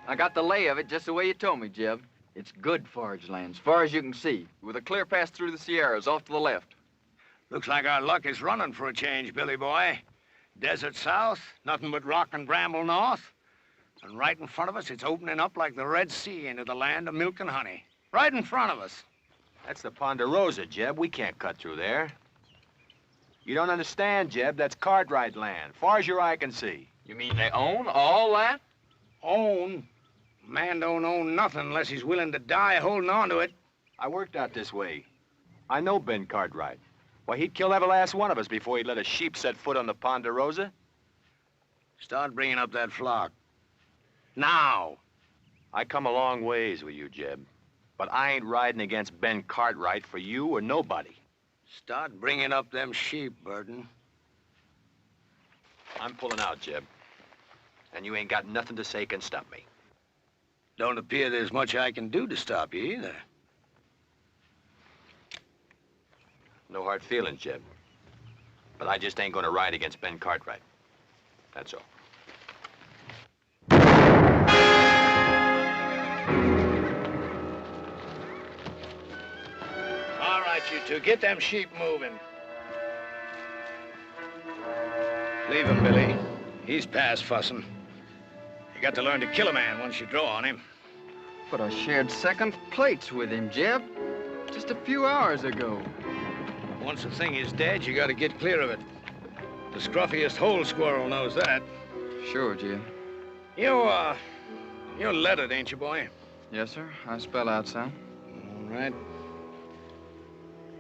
I got the lay of it just the way you told me, Jeb. It's good forage land, as far as you can see, with a clear pass through the Sierras off to the left. Looks like our luck is running for a change, Billy boy. Desert south, nothing but rock and bramble north. And right in front of us, it's opening up like the Red Sea into the land of milk and honey. Right in front of us. That's the Ponderosa, Jeb. We can't cut through there. You don't understand, Jeb. That's Cartwright land, far as your eye can see. You mean they own all that? Own? Man don't own nothing unless he's willing to die holding on to it. I worked out this way. I know Ben Cartwright. Why, he'd kill every last one of us before he'd let a sheep set foot on the Ponderosa. Start bringing up that flock. Now. I come a long ways with you, Jeb. But I ain't riding against Ben Cartwright for you or nobody. Start bringing up them sheep, Burton. I'm pulling out, Jeb. And you ain't got nothing to say can stop me. Don't appear there's much I can do to stop you either. No hard feelings, Jeb. But I just ain't gonna ride against Ben Cartwright. That's all. All right, you two, get them sheep moving. Leave him, Billy. He's past fussing. You got to learn to kill a man once you draw on him. But I shared second plates with him, Jeb, just a few hours ago. Once a thing is dead, you got to get clear of it. The scruffiest hole squirrel knows that. Sure, Jeb. You're lettered, ain't you, boy? Yes, sir. I spell out some. All right.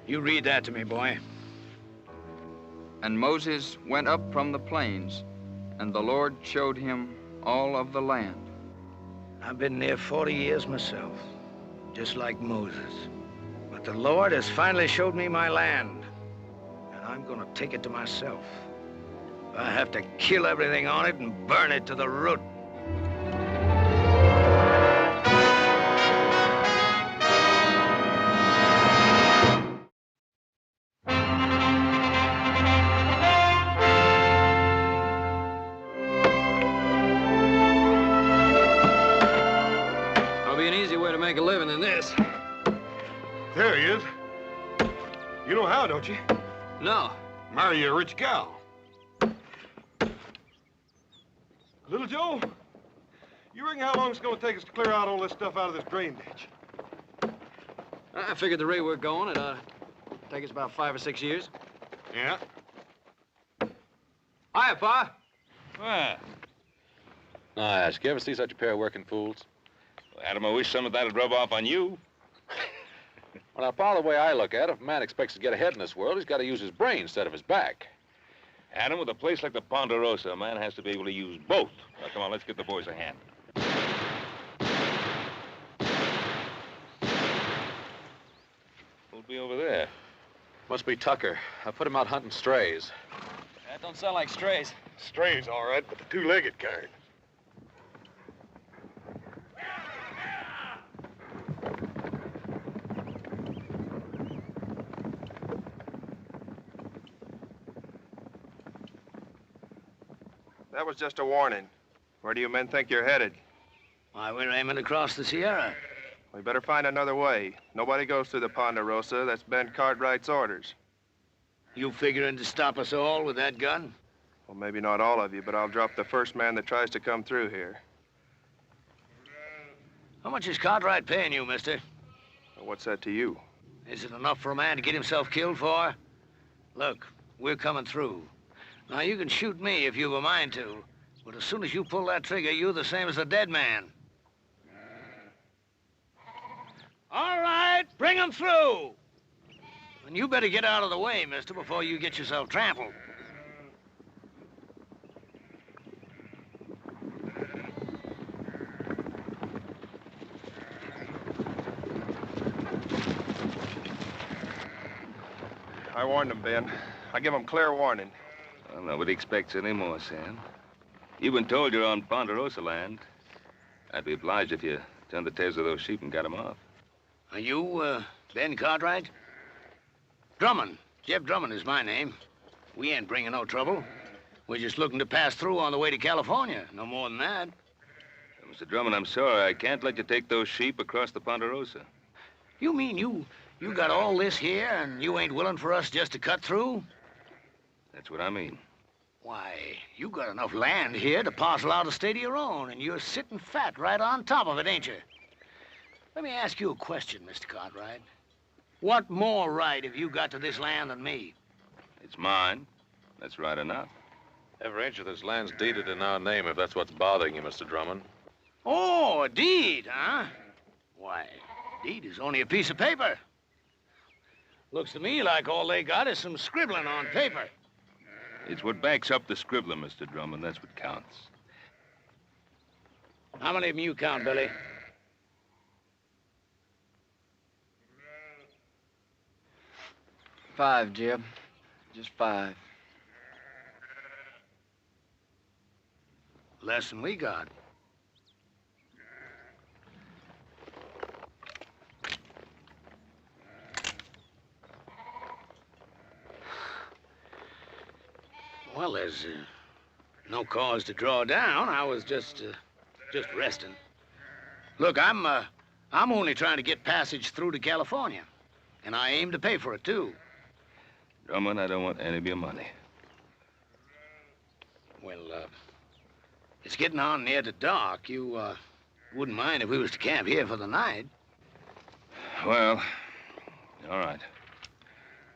You read that to me, boy. And Moses went up from the plains, and the Lord showed him all of the land. I've been there 40 years myself, just like Moses. But the Lord has finally showed me my land, and I'm gonna take it to myself. I have to kill everything on it and burn it to the root. Make a living in this. There he is. You know how, don't you? No. Marry a rich gal. Little Joe, you reckon how long it's gonna take us to clear out all this stuff out of this drain ditch? I figured the rate we're going, it'd take us about 5 or 6 years. Yeah. Hiya, Pa. Well, now, ask, you ever see such a pair of working fools? Well, Adam, I wish some of that'd rub off on you. Well, now, Pa, the way I look at it, if a man expects to get ahead in this world, he's got to use his brain instead of his back. Adam, with a place like the Ponderosa, a man has to be able to use both. Now, come on, let's get the boys a hand. Who'll be over there? Must be Tucker. I put him out hunting strays. That don't sound like strays. Strays, all right, but the two-legged kind. That was just a warning. Where do you men think you're headed? Why, we're aiming across the Sierra. We better find another way. Nobody goes through the Ponderosa. That's Ben Cartwright's orders. You figuring to stop us all with that gun? Well, maybe not all of you, but I'll drop the first man that tries to come through here. How much is Cartwright paying you, mister? Well, what's that to you? Is it enough for a man to get himself killed for? Look, we're coming through. Now, you can shoot me if you've a mind to, but as soon as you pull that trigger, you're the same as a dead man. All right, bring him through. And you better get out of the way, mister, before you get yourself trampled. I warned him, Ben. I give him clear warning. Well, nobody expects any more, Sam. You've been told you're on Ponderosa land. I'd be obliged if you turned the tails of those sheep and got them off. Are you, Ben Cartwright? Drummond. Jeb Drummond is my name. We ain't bringing no trouble. We're just looking to pass through on the way to California. No more than that. Mr. Drummond, I'm sorry. I can't let you take those sheep across the Ponderosa. You mean you got all this here and you ain't willing for us just to cut through? That's what I mean. Why, you got enough land here to parcel out a state of your own, and you're sitting fat right on top of it, ain't you? Let me ask you a question, Mr. Cartwright. What more right have you got to this land than me? It's mine. That's right enough. Every inch of this land's deeded in our name, if that's what's bothering you, Mr. Drummond. Oh, a deed, huh? Why, deed is only a piece of paper. Looks to me like all they got is some scribbling on paper. It's what backs up the scribbler, Mr. Drummond. That's what counts. How many of them you count, Billy? Five, Jeb. Just 5. Less than we got. Well, there's no cause to draw down. I was just resting. Look, I'm only trying to get passage through to California, and I aim to pay for it too. Drummond, I don't want any of your money. Well, it's getting on near to dark. You wouldn't mind if we was to camp here for the night? Well, all right.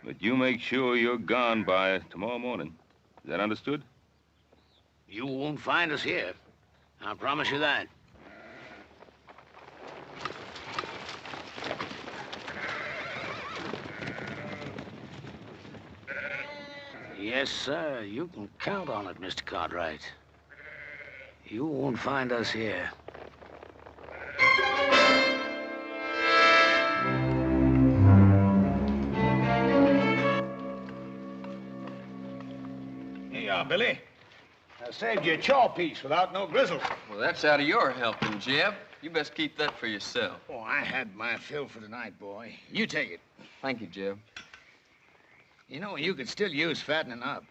But you make sure you're gone by tomorrow morning. Is that understood? You won't find us here. I promise you that. Yes, sir. You can count on it, Mr. Cartwright. You won't find us here. Here you are, Billy. I saved you a chaw piece without no grizzle. Well, that's out of your helping, Jeb. You best keep that for yourself. Oh, I had my fill for tonight, boy. You take it. Thank you, Jeb. You know, you could still use fattening up.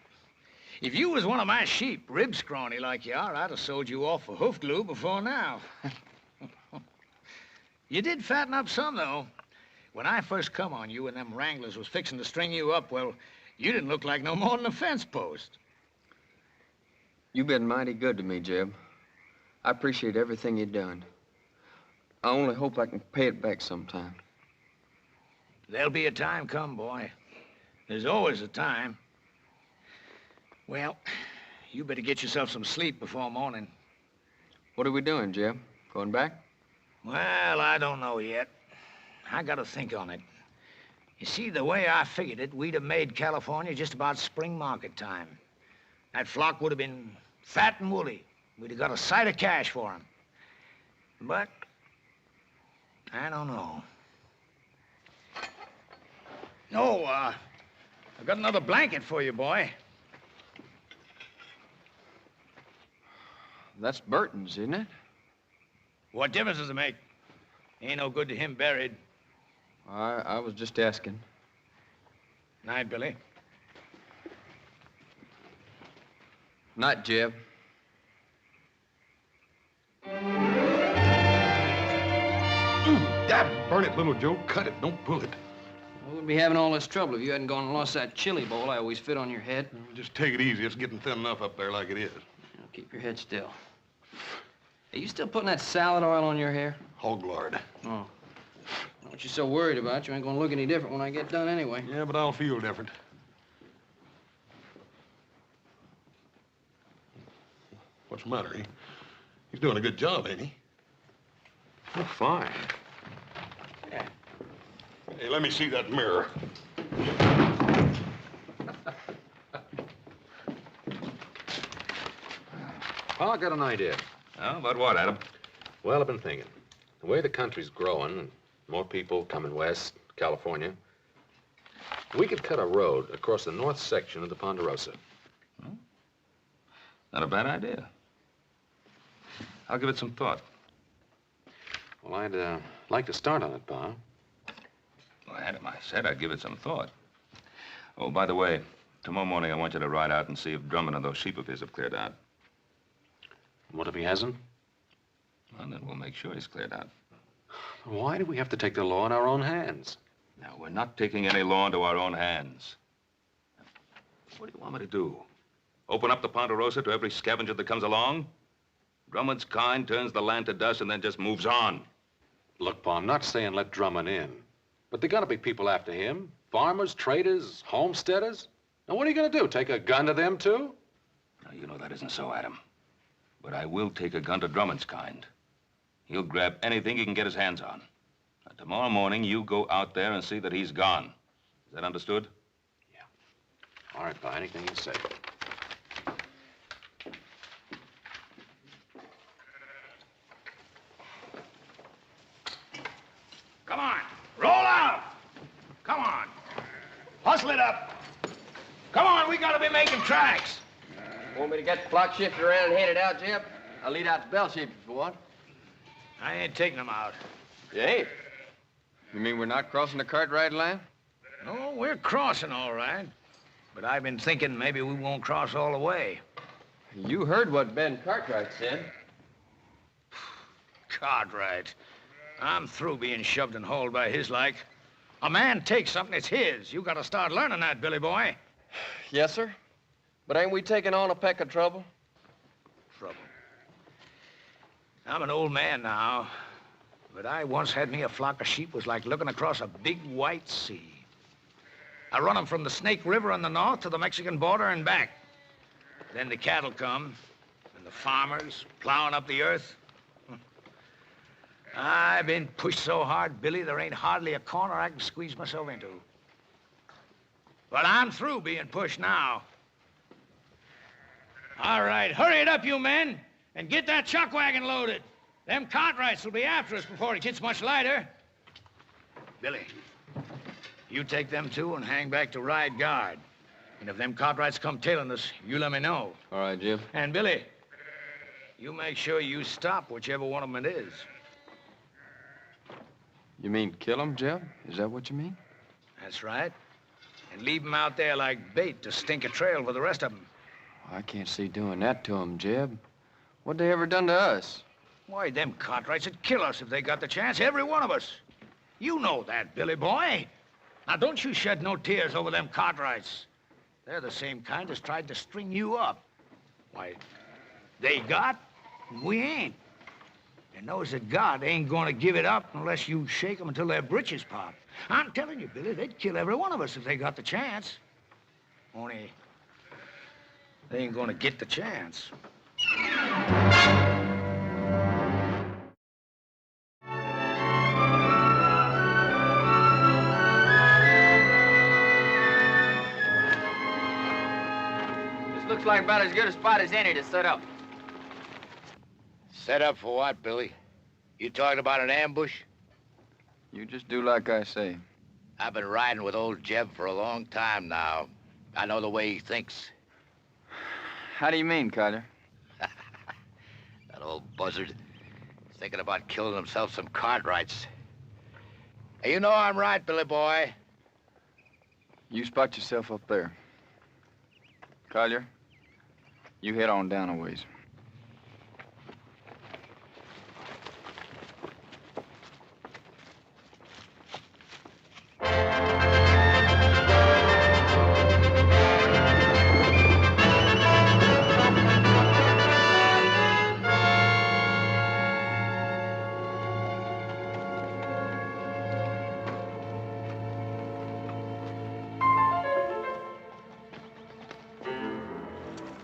If you was one of my sheep, rib scrawny like you are, I'd have sold you off for hoof glue before now. You did fatten up some, though. When I first come on you and them wranglers was fixing to string you up, well, you didn't look like no more than a fence post. You've been mighty good to me, Jeb. I appreciate everything you've done. I only hope I can pay it back sometime. There'll be a time come, boy. There's always a time. Well, you better get yourself some sleep before morning. What are we doing, Jeb? Going back? Well, I don't know yet. I gotta think on it. You see, the way I figured it, we'd have made California just about spring market time. That flock would have been fat and woolly. We'd have got a sight of cash for 'em. But I don't know. Oh, I've got another blanket for you, boy. That's Burton's, isn't it? What difference does it make? Ain't no good to him buried. I was just asking. Night, Billy. Night, Jeb. Burn it, little Joe. Cut it. Don't pull it. We wouldn't be having all this trouble if you hadn't gone and lost that chili bowl I always fit on your head. Just take it easy. It's getting thin enough up there like it is. Now, keep your head still. Are you still putting that salad oil on your hair? Hog lard. Oh. What you so worried about? You ain't gonna look any different when I get done anyway. Yeah, but I'll feel different. What's the matter? He's doing a good job, ain't he? Oh, fine. Yeah. Hey, let me see that mirror. Well, I got an idea. Oh, about what, Adam? Well, I've been thinking. The way the country's growing, and more people coming west, California, we could cut a road across the north section of the Ponderosa. Well, not a bad idea. I'll give it some thought. Well, I'd like to start on it, Pa. Well, Adam, I said I'd give it some thought. Oh, by the way, tomorrow morning I want you to ride out and see if Drummond and those sheep of his have cleared out. What if he hasn't? Well, then we'll make sure he's cleared out. Why do we have to take the law in our own hands? Now, we're not taking any law into our own hands. What do you want me to do? Open up the Ponderosa to every scavenger that comes along? Drummond's kind turns the land to dust and then just moves on. Look, Pa, I'm not saying let Drummond in. But there gotta be people after him. Farmers, traders, homesteaders. Now, what are you gonna do? Take a gun to them, too? Now, you know that isn't so, Adam. But I will take a gun to Drummond's kind. He'll grab anything he can get his hands on. Now, tomorrow morning, you go out there and see that he's gone. Is that understood? Yeah. All right, Pa, anything you say. Come on, roll out! Come on, hustle it up. Come on, we gotta be making tracks. Want me to get the flock shifted around and head it out, Jeb? I'll lead out the bell sheep if you want. I ain't taking them out. You ain't? You mean we're not crossing the Cartwright line? No, we're crossing all right. But I've been thinking maybe we won't cross all the way. You heard what Ben Cartwright said. Cartwright. I'm through being shoved and hauled by his like. A man takes something, it's his. You gotta start learning that, Billy boy. Yes, sir. But ain't we taking on a peck of trouble? Trouble. I'm an old man now, but I once had me a flock of sheep was like looking across a big white sea. I run them from the Snake River in the north to the Mexican border and back. Then the cattle come, and the farmers plowing up the earth. I've been pushed so hard, Billy, there ain't hardly a corner I can squeeze myself into. But I'm through being pushed now. All right, hurry it up, you men, and get that chuck wagon loaded. Them Cartwrights will be after us before it gets much lighter. Billy, you take them two and hang back to ride guard. And if them Cartwrights come tailing us, you let me know. All right, Jim. And Billy, you make sure you stop whichever one of them it is. You mean kill him, Jeb? Is that what you mean? That's right. And leave them out there like bait to stink a trail for the rest of them. I can't see doing that to him, Jeb. What they ever done to us? Why, them Cartwrights would kill us if they got the chance, every one of us. You know that, Billy boy. Now, don't you shed no tears over them Cartwrights. They're the same kind that's tried to string you up. Why, they got, and we ain't. And those that got ain't gonna give it up unless you shake them until their britches pop. I'm telling you, Billy, they'd kill every one of us if they got the chance. Only, they ain't gonna get the chance. This looks like about as good a spot as any to set up. Set up for what, Billy? You talking about an ambush? You just do like I say. I've been riding with old Jeb for a long time now. I know the way he thinks. How do you mean, Collier? That old buzzard. He's thinking about killing himself some Cartwrights. Hey, you know I'm right, Billy boy. You spot yourself up there. Collier, you head on down a ways.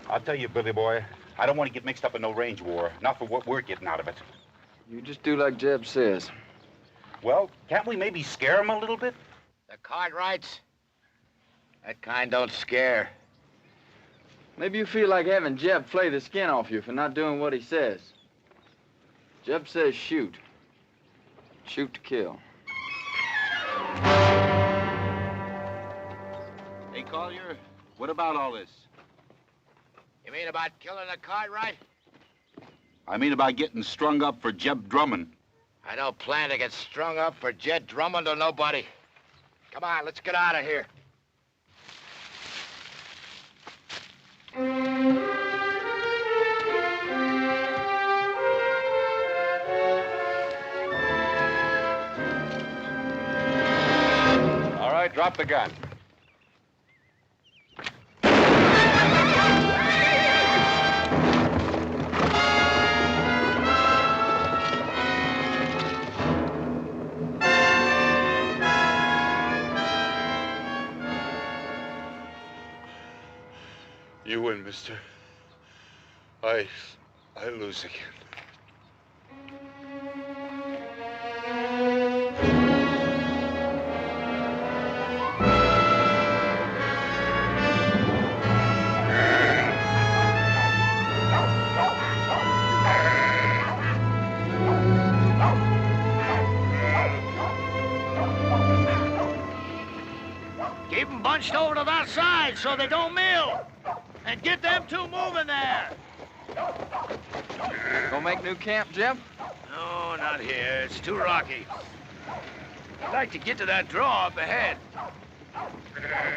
I'll tell you, Billy boy, I don't want to get mixed up in no range war. Not for what we're getting out of it. You just do like Jeb says. Well, can't we maybe scare him a little bit? The Cartwrights? That kind don't scare. Maybe you feel like having Jeb flay the skin off you for not doing what he says. Jeb says shoot. Shoot to kill. Hey, Collier, what about all this? You mean about killing the Cartwright? I mean about getting strung up for Jeb Drummond. I don't plan to get strung up for Jeb Drummond or nobody. Come on, let's get out of here. Drop the gun. You win, mister. I lose again. Keep them bunched over to that side so they don't mill. And get them two moving there. Gonna make new camp, Jeb? No, not here. It's too rocky. I'd like to get to that draw up ahead.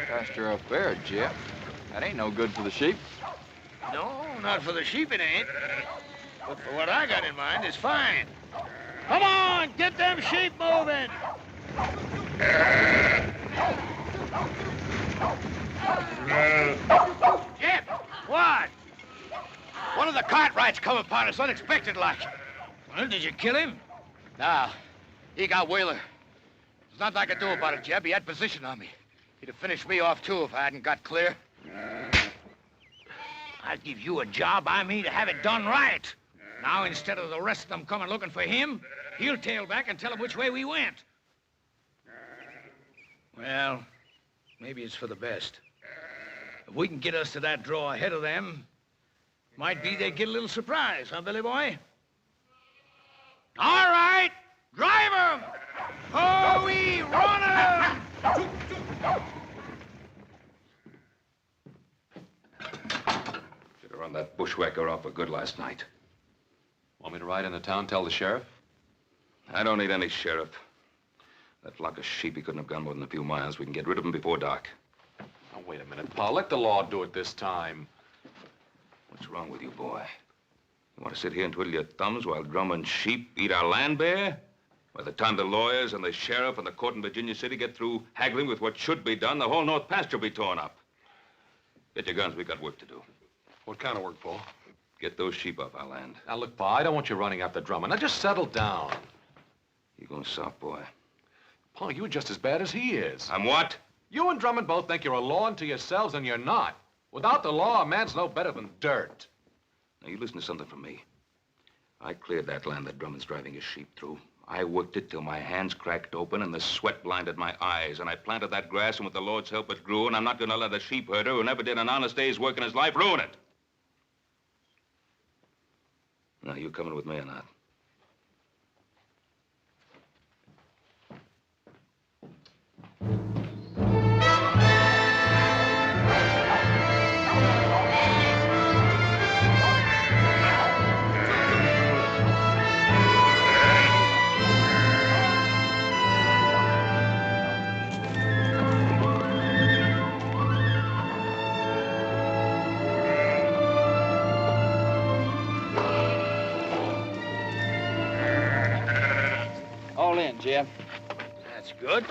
Pasture up there, Jeb. That ain't no good for the sheep. No, not for the sheep it ain't. But for what I got in mind, it's fine. Come on, get them sheep moving. Jeb, what? One of the Cartwrights come upon us unexpected like. Well, did you kill him? Nah, he got Wheeler. There's nothing I could do about it, Jeb. He had position on me. He'd have finished me off, too, if I hadn't got clear. I'd give you a job, I mean, to have it done right. Now, instead of the rest of them coming looking for him, he'll tail back and tell them which way we went. Well, maybe it's for the best. If we can get us to that draw ahead of them, might be they get a little surprise, huh, Billy boy? All right, drive 'em! Oh, we run 'em! Should have run that bushwhacker off for good last night. Want me to ride into town, tell the sheriff? I don't need any sheriff. That flock of sheep, he couldn't have gone more than a few miles. We can get rid of them before dark. Oh, wait a minute, Pa. Let the law do it this time. What's wrong with you, boy? You want to sit here and twiddle your thumbs while Drummond's sheep eat our land bare? By the time the lawyers and the sheriff and the court in Virginia City get through haggling with what should be done, the whole North Pasture will be torn up. Get your guns. We've got work to do. What kind of work, Pa? Get those sheep off our land. Now, look, Pa, I don't want you running after Drummond. Now, just settle down. You going soft, boy? Pa, you're just as bad as he is. I'm what? You and Drummond both think you're a law unto yourselves, and you're not. Without the law, a man's no better than dirt. Now, you listen to something from me. I cleared that land that Drummond's driving his sheep through. I worked it till my hands cracked open and the sweat blinded my eyes. And I planted that grass, and with the Lord's help, it grew. And I'm not going to let a sheep herder who never did an honest day's work in his life ruin it. Now, you coming with me or not? Jeb. That's good.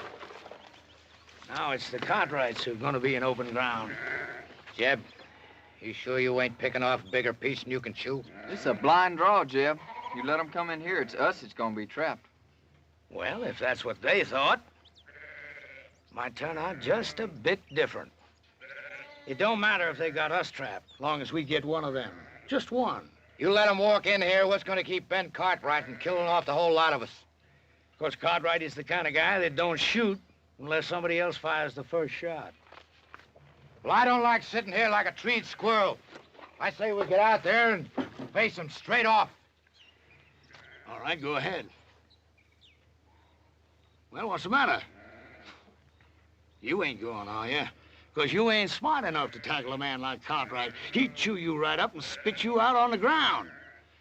Now it's the Cartwrights who are going to be in open ground. Jeb, you sure you ain't picking off a bigger piece than you can chew? This is a blind draw, Jeb. You let them come in here, it's us that's going to be trapped. Well, if that's what they thought, might turn out just a bit different. It don't matter if they got us trapped, as long as we get one of them. Just one. You let them walk in here, what's going to keep Ben Cartwright from killing off the whole lot of us? Of course, Cartwright is the kind of guy that don't shoot unless somebody else fires the first shot. Well, I don't like sitting here like a treed squirrel. I say we get out there and face them straight off. All right, go ahead. Well, what's the matter? You ain't going, are you? Because you ain't smart enough to tackle a man like Cartwright. He'd chew you right up and spit you out on the ground.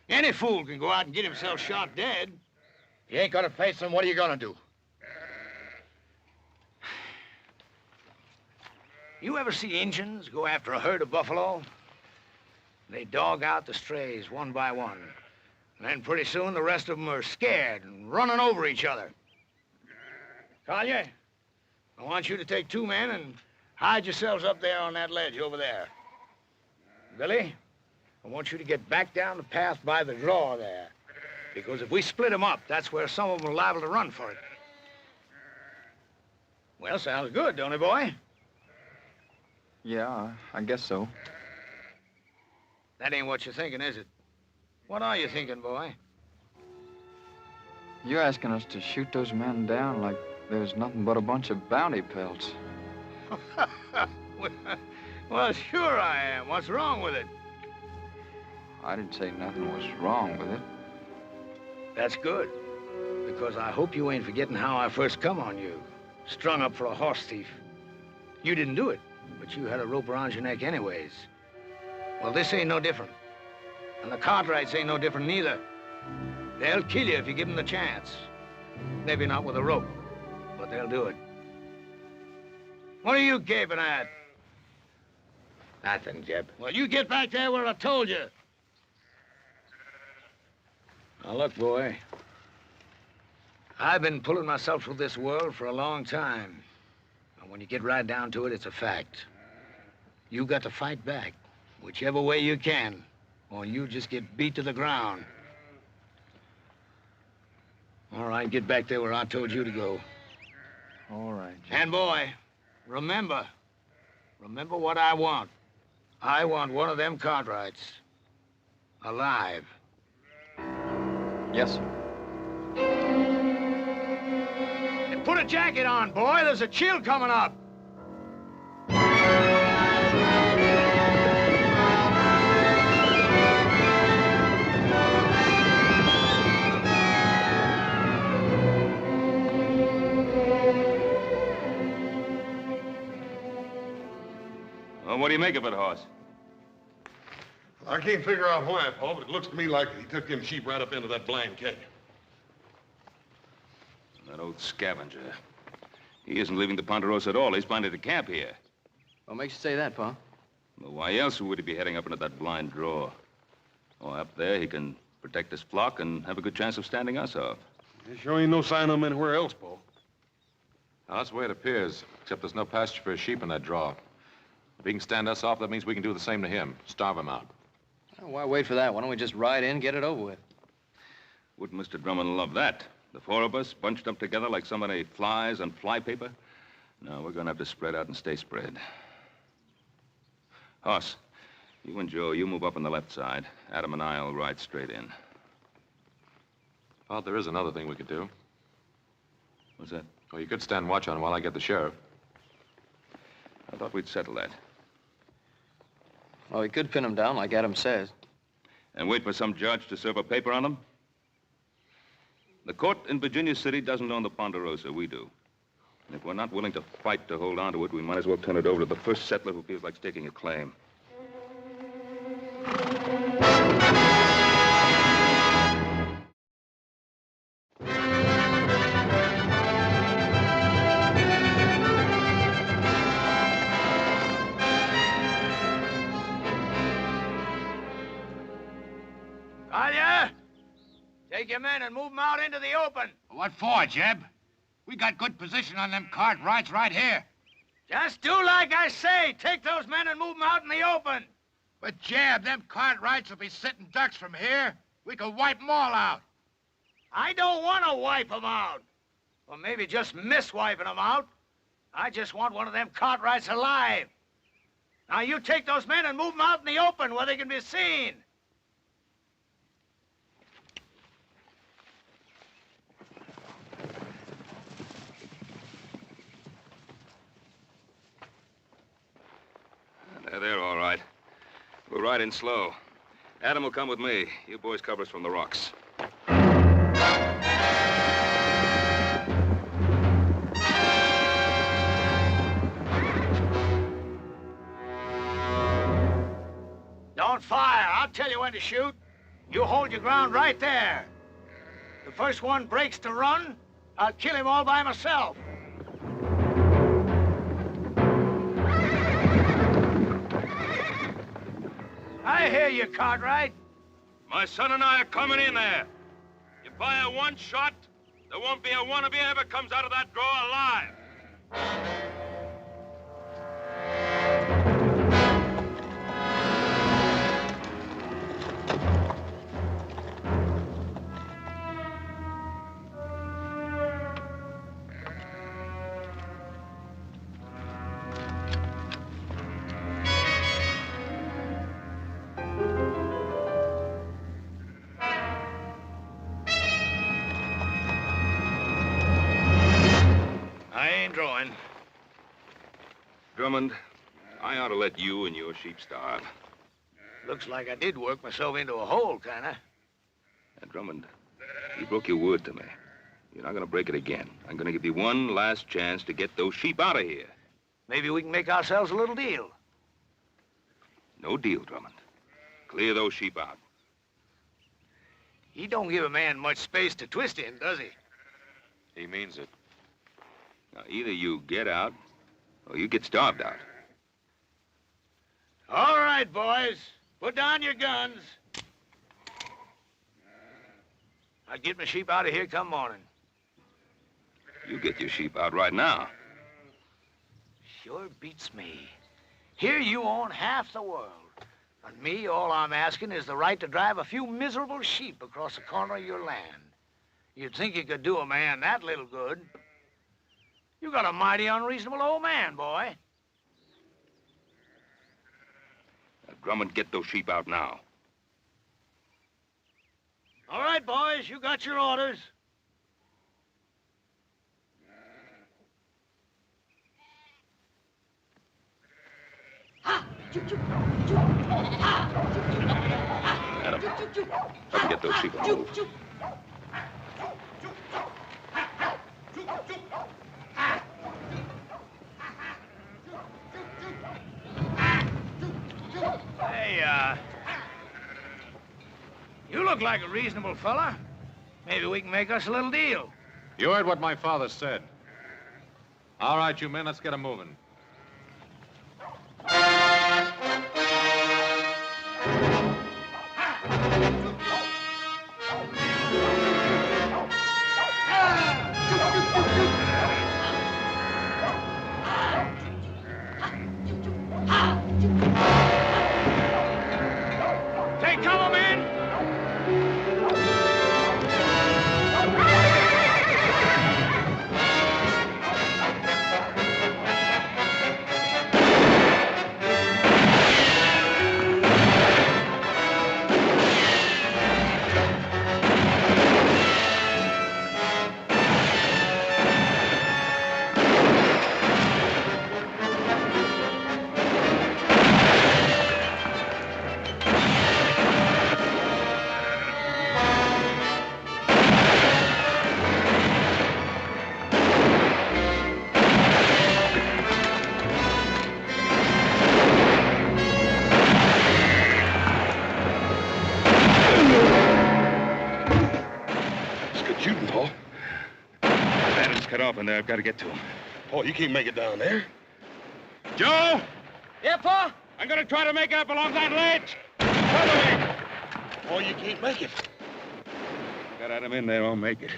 Any fool can go out and get himself shot dead. You ain't gonna face them, what are you gonna do? You ever see Injuns go after a herd of buffalo? They dog out the strays one by one. And then pretty soon the rest of them are scared and running over each other. Collier, I want you to take 2 men and hide yourselves up there on that ledge over there. Billy, I want you to get back down the path by the draw there. Because if we split them up, that's where some of them are liable to run for it. Well, sounds good, don't it, boy? Yeah, I guess so. That ain't what you're thinking, is it? What are you thinking, boy? You're asking us to shoot those men down like there's nothing but a bunch of bounty pelts. Well, sure I am. What's wrong with it? I didn't say nothing was wrong with it. That's good. Because I hope you ain't forgetting how I first come on you. Strung up for a horse thief. You didn't do it, but you had a rope around your neck anyways. Well, this ain't no different. And the Cartwrights ain't no different neither. They'll kill you if you give them the chance. Maybe not with a rope, but they'll do it. What are you gaping at? Nothing, Jeb. Well, you get back there where I told you. Now, look, boy. I've been pulling myself through this world for a long time. And when you get right down to it, it's a fact. You got to fight back, whichever way you can, or you just get beat to the ground. All right, get back there where I told you to go. All right, Jeb. And, boy, remember what I want. I want one of them Cartwrights alive. Yes, sir. And put a jacket on, boy. There's a chill coming up. Well, what do you make of it, Hoss? I can't figure out why, Paul, but it looks to me like he took them sheep right up into that blind canyon. That old scavenger. He isn't leaving the Ponderosa at all. He's planning to camp here. What makes you say that, Pa? Well, why else would he be heading up into that blind draw? Oh, up there he can protect his flock and have a good chance of standing us off. There sure ain't no sign of him anywhere else, Paul. Now, that's the way it appears, except there's no pasture for his sheep in that draw. If he can stand us off, that means we can do the same to him. Starve him out. Well, why wait for that? Why don't we just ride in, get it over with? Wouldn't Mr. Drummond love that? The 4 of us bunched up together like so many flies on flypaper? No, we're gonna have to spread out and stay spread. Hoss, you and Joe, you move up on the left side. Adam and I'll ride straight in. Well, there is another thing we could do. What's that? Well, you could stand watch on while I get the sheriff. I thought we'd settle that. Well, we could pin him down like Adam says. And wait for some judge to serve a paper on him? The court in Virginia City doesn't own the Ponderosa. We do. And if we're not willing to fight to hold on to it, we might as well turn it over to the first settler who feels like staking a claim. Collier, take your men and move them out into the open. What for, Jeb? We got good position on them Cartwrights right here. Just do like I say. Take those men and move them out in the open. But, Jeb, them Cartwrights will be sitting ducks from here. We could wipe them all out. I don't want to wipe them out. Or maybe just miss wiping them out. I just want one of them Cartwrights alive. Now, you take those men and move them out in the open where they can be seen. They're all right. We'll ride in slow. Adam will come with me. You boys cover us from the rocks. Don't fire. I'll tell you when to shoot. You hold your ground right there. The first one breaks to run, I'll kill him all by myself. I hear you, Cartwright. My son and I are coming in there. You fire one shot, there won't be a one of you ever comes out of that draw alive. Drummond, I ought to let you and your sheep starve. Looks like I did work myself into a hole, kinda. And Drummond, you broke your word to me. You're not gonna break it again. I'm gonna give you one last chance to get those sheep out of here. Maybe we can make ourselves a little deal. No deal, Drummond. Clear those sheep out. He don't give a man much space to twist in, does he? He means it. Now, either you get out, or you get starved out. All right, boys. Put down your guns. I'll get my sheep out of here come morning. You get your sheep out right now. Sure beats me. Here you own half the world. And me, all I'm asking is the right to drive a few miserable sheep across the corner of your land. You'd think you could do a man that little good. You got a mighty unreasonable old man, boy. Now, Drummond, get those sheep out now. All right, boys, you got your orders. Adam, help me get those sheep on the move. Hey, you look like a reasonable fella. Maybe we can make us a little deal. You heard what my father said. All right, you men, let's get 'em moving. Take cover, men! Up in there. I've got to get to him. Oh, you can't make it down there. Joe! Yeah, Pa? I'm going to try to make it up along that ledge. Follow me. Oh, you can't make it. Got Adam in there, I'll make it.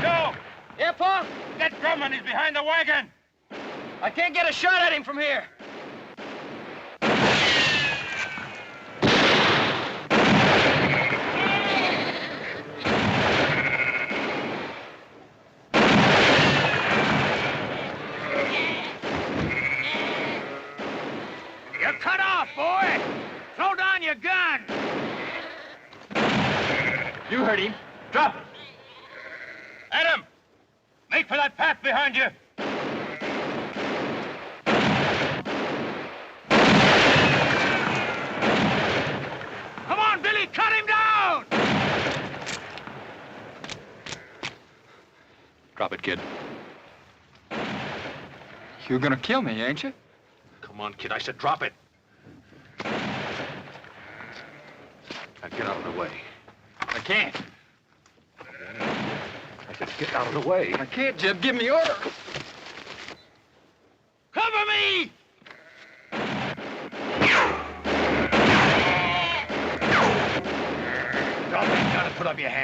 Joe! Yeah, Pa? That Drummond is behind the wagon. I can't get a shot at him from here. You're cut off, boy! Throw down your gun! You heard him. Drop it. Adam! Make for that path behind you. Come on, Billy, cut him down! Drop it, kid. You're gonna kill me, ain't you? Come on, kid, I said drop it. Now get out of the way. I can't. I said get out of the way. I can't, Jeb. Give me order. Cover me!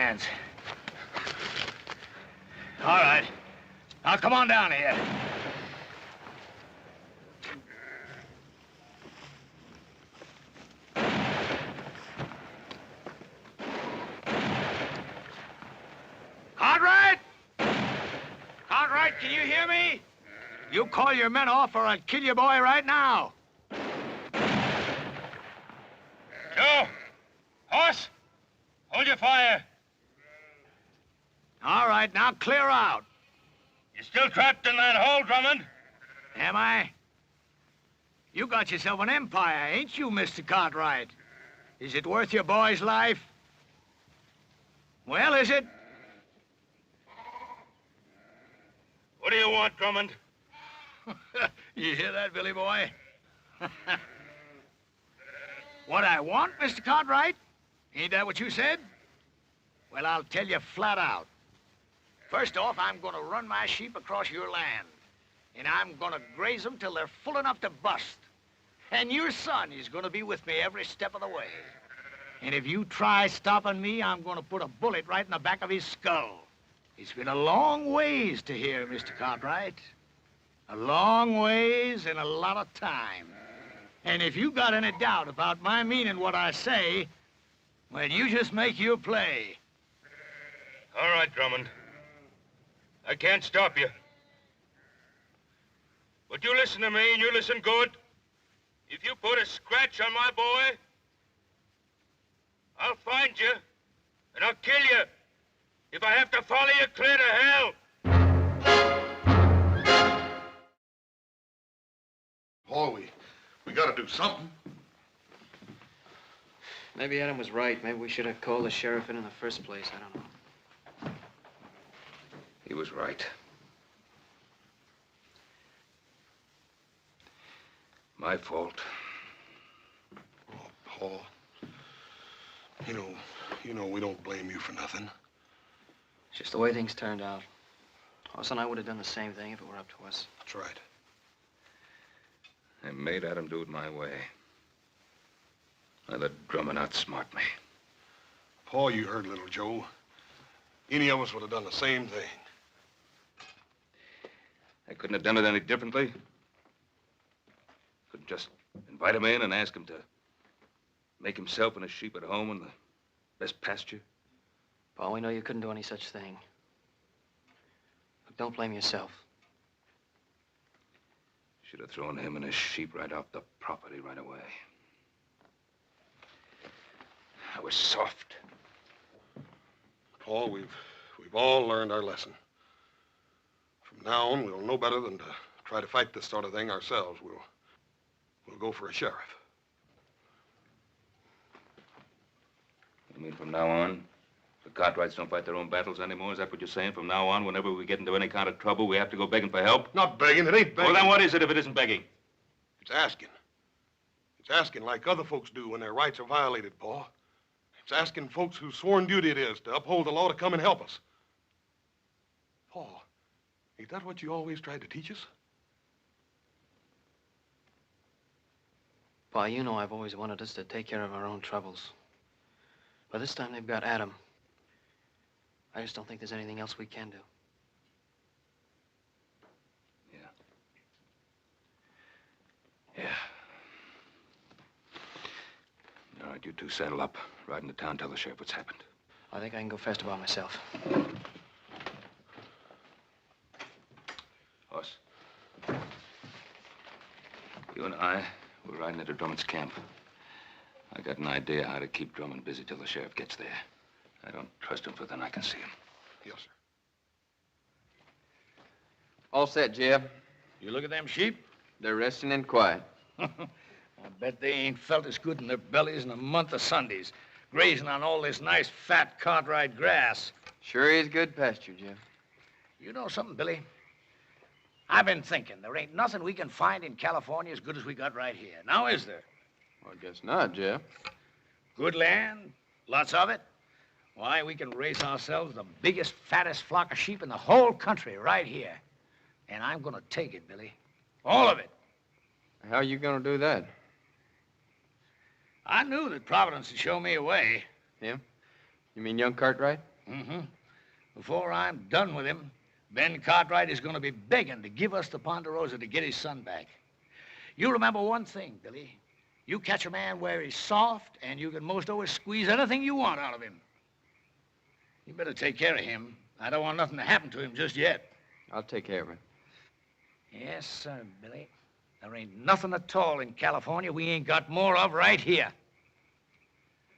hands. All right. Now, come on down here. Cartwright! Cartwright, can you hear me? You call your men off or I'll kill your boy right now. Joe! Horse! Hold your fire. All right, now clear out. You're still trapped in that hole, Drummond. Am I? You got yourself an empire, ain't you, Mr. Cartwright? Is it worth your boy's life? Well, is it? What do you want, Drummond? You hear that, Billy boy? What I want, Mr. Cartwright? Ain't that what you said? Well, I'll tell you flat out. First off, I'm gonna run my sheep across your land. And I'm gonna graze them till they're full enough to bust. And your son is gonna be with me every step of the way. And if you try stopping me, I'm gonna put a bullet right in the back of his skull. It's been a long ways to here, Mr. Cartwright. A long ways and a lot of time. And if you got any doubt about my meaning what I say, well, you just make your play. All right, Drummond. I can't stop you. But you listen to me, and you listen good. If you put a scratch on my boy, I'll find you, and I'll kill you. If I have to follow you clear to hell. Paul, we gotta do something. Maybe Adam was right. Maybe we should have called the sheriff in the first place. I don't know. He was right. My fault. Oh, Paul. You know we don't blame you for nothing. It's just the way things turned out. Hoss and I would have done the same thing if it were up to us. That's right. I made Adam do it my way. I let Drummond outsmart me. Paul, you heard little Joe. Any of us would have done the same thing. I couldn't have done it any differently. Couldn't just invite him in and ask him to make himself and his sheep at home in the best pasture. Paul, we know you couldn't do any such thing. Look, don't blame yourself. Should have thrown him and his sheep right off the property right away. I was soft. Paul, we've all learned our lesson. From now on, we'll know better than to try to fight this sort of thing ourselves. We'll go for a sheriff. You mean from now on, the Cartwrights don't fight their own battles anymore? Is that what you're saying? From now on, whenever we get into any kind of trouble, we have to go begging for help? Not begging. It ain't begging. Well, then what is it if it isn't begging? It's asking. It's asking like other folks do when their rights are violated, Paul. It's asking folks whose sworn duty it is to uphold the law to come and help us. Paul, ain't that what you always tried to teach us? Pa, you know I've always wanted us to take care of our own troubles. But this time they've got Adam. I just don't think there's anything else we can do. Yeah. All right, you two saddle up. Ride into town, tell the sheriff what's happened. I think I can go faster by myself. Hoss. You and I, we're riding into Drummond's camp. I got an idea how to keep Drummond busy till the sheriff gets there. I don't trust him, for then I can see him. Yes, sir. All set, Jeb. You look at them sheep? They're resting in quiet. I bet they ain't felt as good in their bellies in a month of Sundays, grazing on all this nice, fat Cartwright grass. Sure is good pasture, Jeb. You know something, Billy? I've been thinking there ain't nothing we can find in California as good as we got right here. Now, is there? Well, I guess not, Jeb. Good land, lots of it. Why, we can raise ourselves the biggest, fattest flock of sheep in the whole country right here. And I'm gonna take it, Billy. All of it. How are you gonna do that? I knew that Providence would show me a way. Him? You mean young Cartwright? Mm-hmm. Before I'm done with him, Ben Cartwright is going to be begging to give us the Ponderosa to get his son back. You remember one thing, Billy. You catch a man where he's soft, and you can most always squeeze anything you want out of him. You better take care of him. I don't want nothing to happen to him just yet. I'll take care of him. Yes, sir, Billy. There ain't nothing at all in California we ain't got more of right here.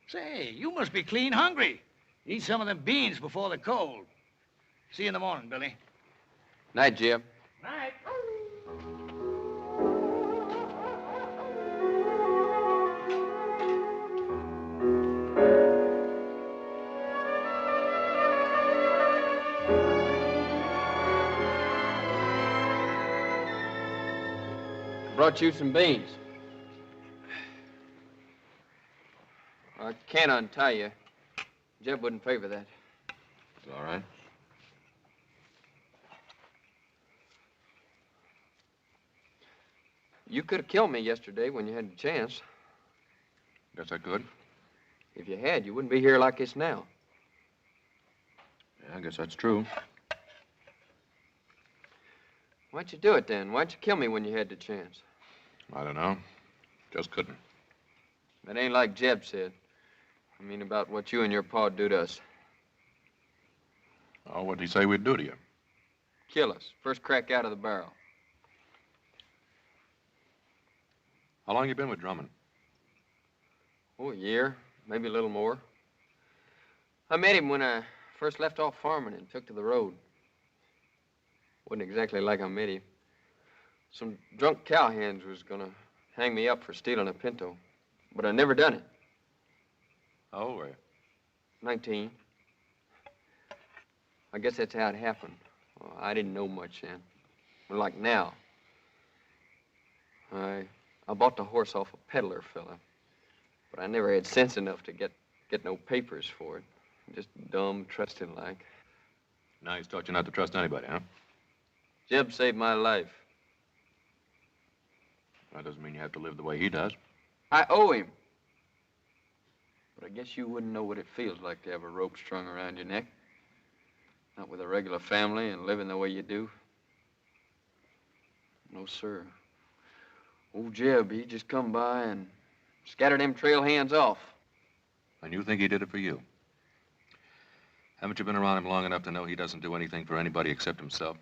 Say, you must be clean hungry. Eat some of them beans before the cold. See you in the morning, Billy. Night, Jeb. Night. Brought you some beans. I can't untie you. Jeb wouldn't favor that. It's all right. You could have killed me yesterday when you had the chance. Guess I could. If you had, you wouldn't be here like this now. Yeah, I guess that's true. Why'd you do it then? Why'd you kill me when you had the chance? I don't know. Just couldn't. That ain't like Jeb said. I mean about what you and your pa do to us. Oh, what'd he say we'd do to you? Kill us. First crack out of the barrel. How long you been with Drummond? Oh, a year. Maybe a little more. I met him when I first left off farming and took to the road. Wasn't exactly like I met him. Some drunk cowhands was gonna hang me up for stealing a pinto, but I never done it. How old were you? 19. I guess that's how it happened. Well, I didn't know much then. But like now. I bought the horse off a peddler fella, but I never had sense enough to get no papers for it. Just dumb, trusting like. Now he's taught you not to trust anybody, huh? Jeb saved my life. That doesn't mean you have to live the way he does. I owe him. But I guess you wouldn't know what it feels like to have a rope strung around your neck. Not with a regular family and living the way you do. No, sir. Old Jeb, he just come by and scattered them trail hands off. And you think he did it for you? Haven't you been around him long enough to know he doesn't do anything for anybody except himself?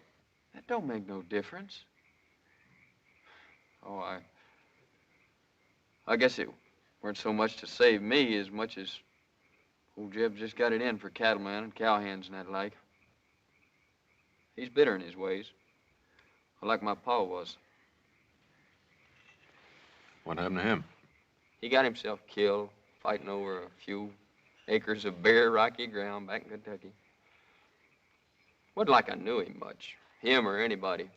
That don't make no difference. Oh, I guess it weren't so much to save me as much as old Jeb just got it in for cattlemen and cowhands and that like. He's bitter in his ways, like my pa was. What happened to him? He got himself killed fighting over a few acres of bare, rocky ground back in Kentucky. Wasn't like I knew him much, him or anybody.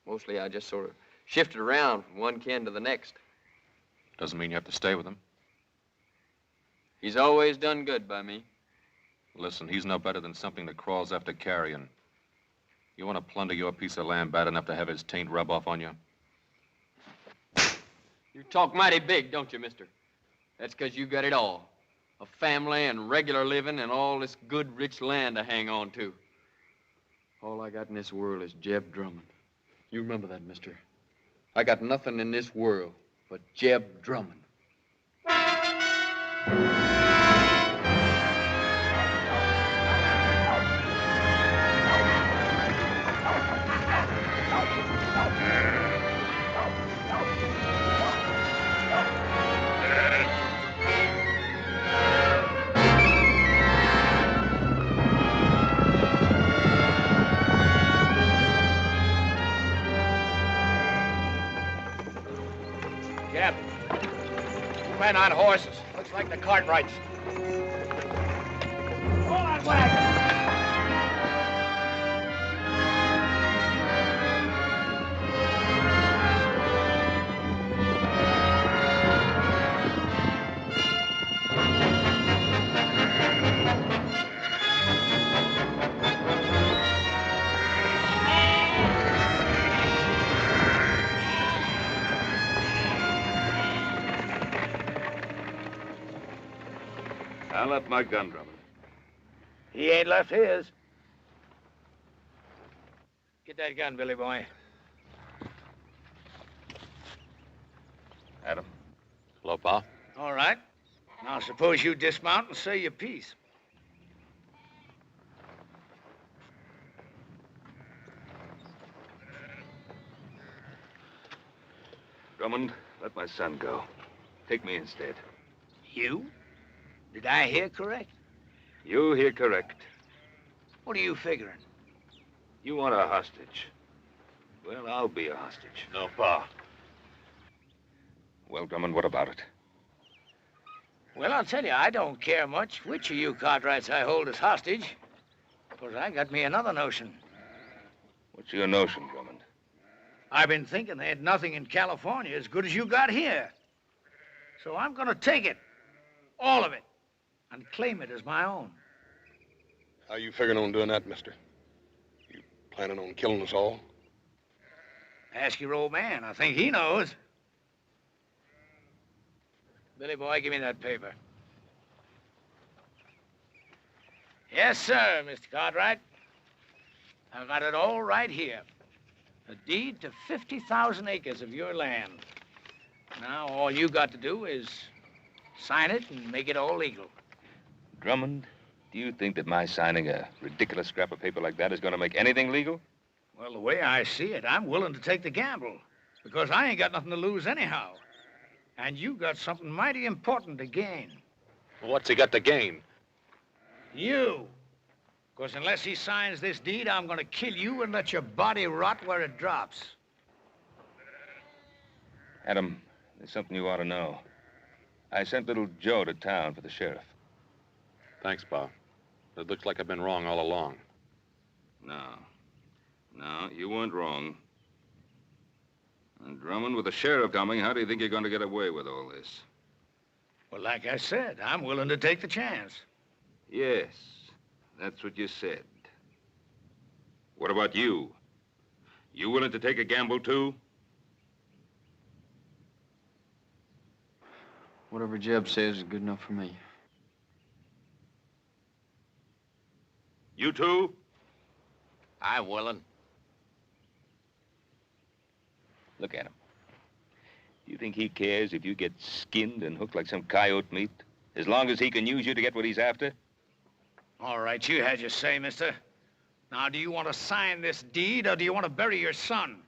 Mostly I just sort of shifted around from one kin to the next. Doesn't mean you have to stay with him. He's always done good by me. Listen, he's no better than something that crawls after carrion. You want to plunder your piece of land bad enough to have his taint rub off on you? You talk mighty big, don't you, mister? That's 'cause you got it all. A family and regular living and all this good, rich land to hang on to. All I got in this world is Jeb Drummond. You remember that, mister. I got nothing in this world but Jeb Drummond. Jeb, two men on horses. Looks like the Cartwrights. Pull that wagon! I left my gun, Drummond. He ain't left his. Get that gun, Billy boy. Adam. Hello, Pa. All right. Now suppose you dismount and say your piece. Drummond, let my son go. Take me instead. You? Did I hear correct? You hear correct. What are you figuring? You want a hostage. Well, I'll be a hostage. No, Pa. Well, Drummond, what about it? Well, I'll tell you, I don't care much which of you Cartwrights I hold as hostage. Because I got me another notion. What's your notion, Drummond? I've been thinking they had nothing in California as good as you got here. So I'm gonna take it. All of it. And claim it as my own. How you figuring on doing that, mister? You planning on killing us all? Ask your old man. I think he knows. Billy boy, give me that paper. Yes, sir, Mr. Cartwright. I've got it all right here. A deed to 50,000 acres of your land. Now, all you got to do is sign it and make it all legal. Drummond, do you think that my signing a ridiculous scrap of paper like that is going to make anything legal? Well, the way I see it, I'm willing to take the gamble. Because I ain't got nothing to lose anyhow. And you got something mighty important to gain. What's he got to gain? You. Because unless he signs this deed, I'm going to kill you and let your body rot where it drops. Adam, there's something you ought to know. I sent little Joe to town for the sheriff. Thanks, Pa. It looks like I've been wrong all along. No, you weren't wrong. And Drummond, with the sheriff coming, how do you think you're going to get away with all this? Well, like I said, I'm willing to take the chance. Yes, that's what you said. What about you? You willing to take a gamble, too? Whatever Jeb says is good enough for me. You too? I'm willing. Look at him. Do you think he cares if you get skinned and hooked like some coyote meat? As long as he can use you to get what he's after? All right, you had your say, mister. Now, do you want to sign this deed, or do you want to bury your son?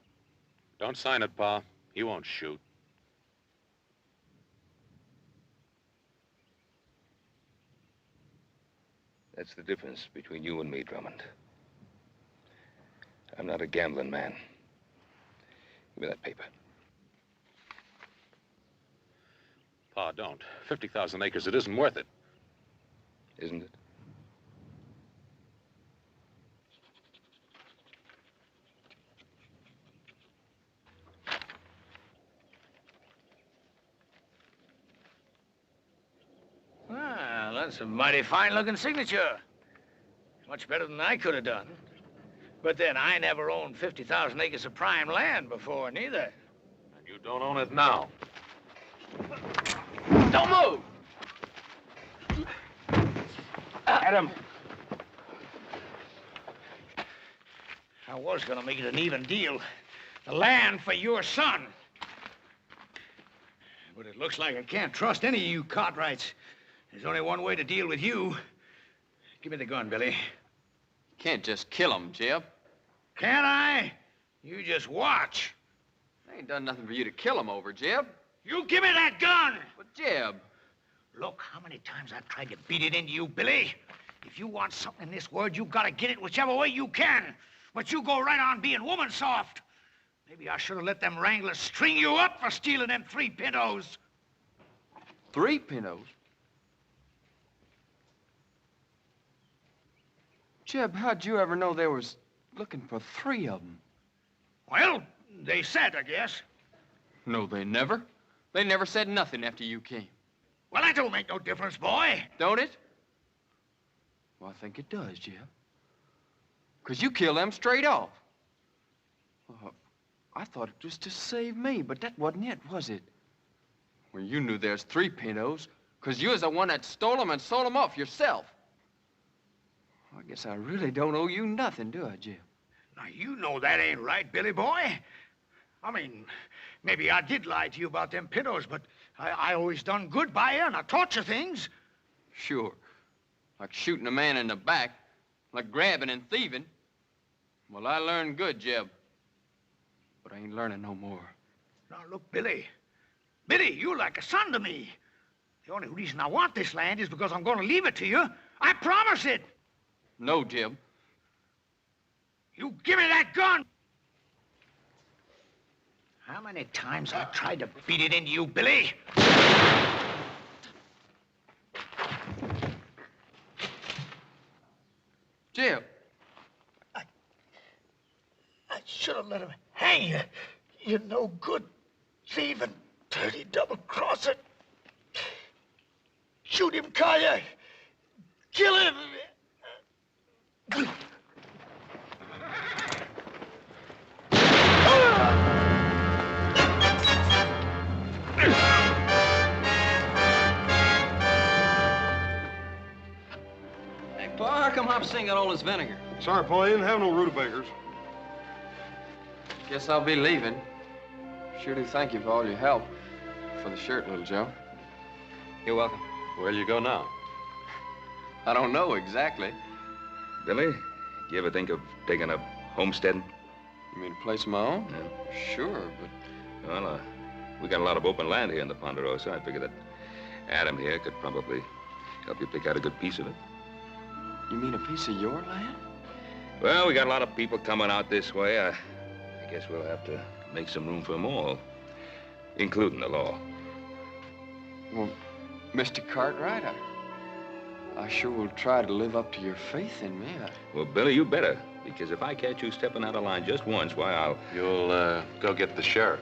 Don't sign it, Pa. He won't shoot. That's the difference between you and me, Drummond. I'm not a gambling man. Give me that paper. Pa, don't. 50,000 acres, it isn't worth it. Isn't it? Well, that's a mighty fine-looking signature. Much better than I could have done. But then, I never owned 50,000 acres of prime land before, neither. And you don't own it now. Don't move! Adam! I was gonna make it an even deal. The land for your son. But it looks like I can't trust any of you Cartwrights. There's only one way to deal with you. Give me the gun, Billy. Can't just kill him, Jeb. Can't I? You just watch. I ain't done nothing for you to kill him over, Jeb. You give me that gun! But, Jeb... Look, how many times I've tried to beat it into you, Billy. If you want something in this world, you've got to get it whichever way you can. But you go right on being woman soft. Maybe I should have let them wranglers string you up for stealing them 3 pintos. 3 pintos? Jeb, how'd you ever know they was looking for 3 of them? Well, they said, I guess. No, they never. They never said nothing after you came. Well, that don't make no difference, boy. Don't it? Well, I think it does, Jeb. 'Cause you killed them straight off. I thought it was to save me, but that wasn't it, was it? Well, you knew there's 3 pintos, 'cause you was the one that stole them and sold them off yourself. I guess I really don't owe you nothing, do I, Jeb? Now, you know that ain't right, Billy boy. I mean, maybe I did lie to you about them pintos, but I always done good by you, and I taught you things. Sure. Like shooting a man in the back, like grabbing and thieving. Well, I learned good, Jeb. But I ain't learning no more. Now, look, Billy. Billy, you're like a son to me. The only reason I want this land is because I'm going to leave it to you. I promise it. No, Jeb. You give me that gun! How many times I tried to beat it into you, Billy? Jeb. I should have let him hang you. You're no good thieving, dirty double-crosser. Shoot him, Collier. Kill him. Hey, Pa, how come Hop's got all this vinegar? Sorry, Paul, you didn't have no rutabagas. Guess I'll be leaving. Sure do thank you for all your help. For the shirt, little Joe. You're welcome. Where'll you go now? I don't know exactly. Billy, do you ever think of taking up homesteading? You mean a place of my own? Yeah. Sure, but... Well, we got a lot of open land here in the Ponderosa. I figure that Adam here could probably help you pick out a good piece of it. You mean a piece of your land? Well, we got a lot of people coming out this way. I guess we'll have to make some room for them all, including the law. Well, Mr. Cartwright, I sure will try to live up to your faith in me. Well, Billy, you better, because if I catch you stepping out of line just once, why, I'll... You'll, go get the sheriff.